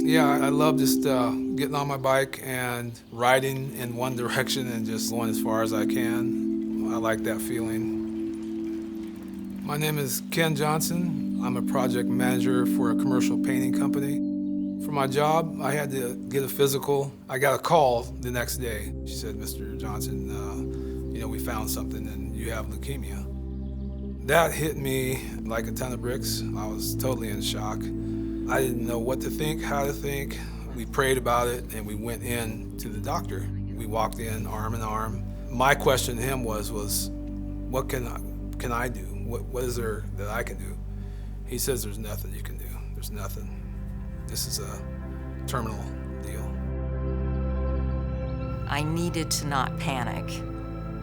Yeah, I love just getting on my bike and riding in one direction and just going as far as I can. I like that feeling. My name is Ken Johnson. I'm a project manager for a commercial painting company. For my job, I had to get a physical. I got a call the next day. She said, Mr. Johnson, we found something and you have leukemia. That hit me like a ton of bricks. I was totally in shock. I didn't know what to think, how to think. We prayed about it and we went in to the doctor. We walked in arm in arm. My question to him was what can I do? What is there that I can do? He says there's nothing you can do. There's nothing. This is a terminal deal. I needed to not panic.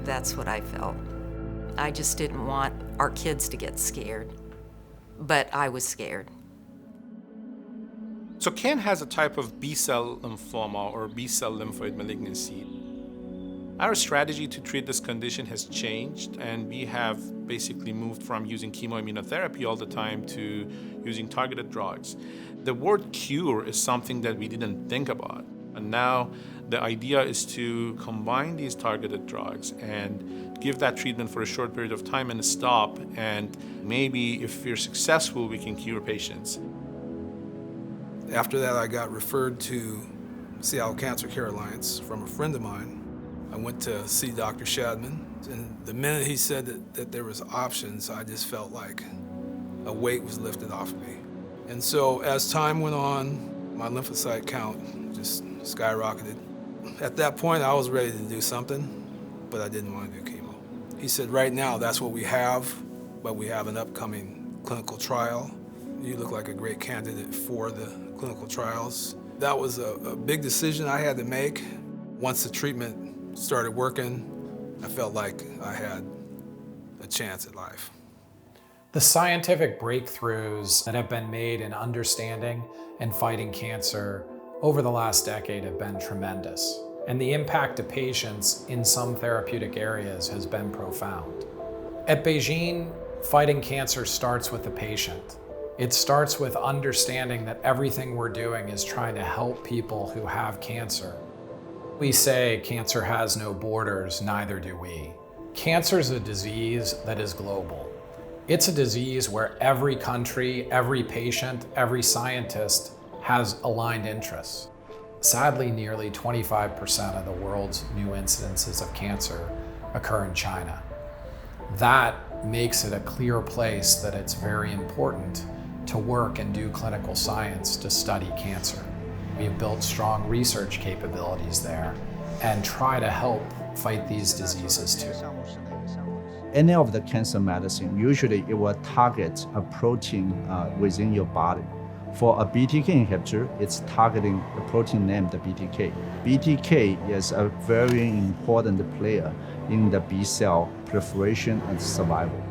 That's what I felt. I just didn't want our kids to get scared, but I was scared. So Ken has a type of B-cell lymphoma or B-cell lymphoid malignancy. Our strategy to treat this condition has changed, and we have basically moved from using chemoimmunotherapy all the time to using targeted drugs. The word cure is something that we didn't think about, and now the idea is to combine these targeted drugs and give that treatment for a short period of time and stop, and maybe if we're successful, we can cure patients. After that, I got referred to Seattle Cancer Care Alliance from a friend of mine. I went to see Dr. Shadman, and the minute he said that there was options, I just felt like a weight was lifted off of me. And so as time went on, my lymphocyte count just skyrocketed. At that point, I was ready to do something, but I didn't want to do chemo. He said, right now, that's what we have, but we have an upcoming clinical trial. You look like a great candidate for the clinical trials. That was a big decision I had to make. Once the treatment started working, I felt like I had a chance at life. The scientific breakthroughs that have been made in understanding and fighting cancer over the last decade have been tremendous. And the impact to patients in some therapeutic areas has been profound. At BeiGene, fighting cancer starts with the patient. It starts with understanding that everything we're doing is trying to help people who have cancer. We say cancer has no borders, neither do we. Cancer is a disease that is global. It's a disease where every country, every patient, every scientist has aligned interests. Sadly, nearly 25% of the world's new incidences of cancer occur in China. That makes it a clear place that it's very important to work and do clinical science to study cancer. We've built strong research capabilities there and try to help fight these diseases too. Any of the cancer medicine, usually it will target a protein within your body. For a BTK inhibitor, it's targeting the protein named BTK. BTK is a very important player in the B-cell proliferation and survival.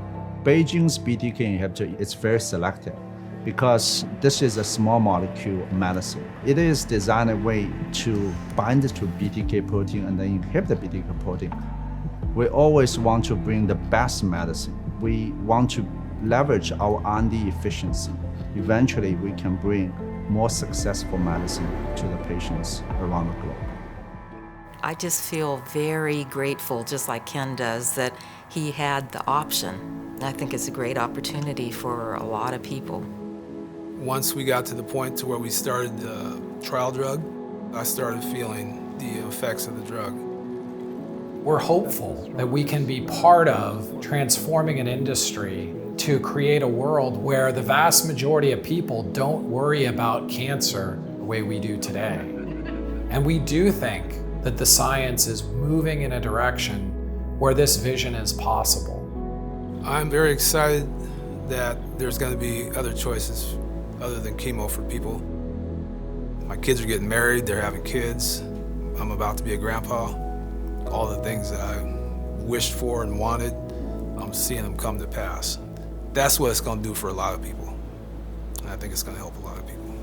BeiGene's BTK inhibitor is very selective because this is a small molecule medicine. It is designed a way to bind to BTK protein and then inhibit the BTK protein. We always want to bring the best medicine. We want to leverage our R&D efficiency. Eventually, we can bring more successful medicine to the patients around the globe. I just feel very grateful, just like Ken does, that he had the option. I think it's a great opportunity for a lot of people. Once we got to the point to where we started the trial drug, I started feeling the effects of the drug. We're hopeful that we can be part of transforming an industry to create a world where the vast majority of people don't worry about cancer the way we do today. And we do think that the science is moving in a direction where this vision is possible. I'm very excited that there's going to be other choices other than chemo for people. My kids are getting married, they're having kids. I'm about to be a grandpa. All the things that I wished for and wanted, I'm seeing them come to pass. That's what it's going to do for a lot of people. And I think it's going to help a lot of people.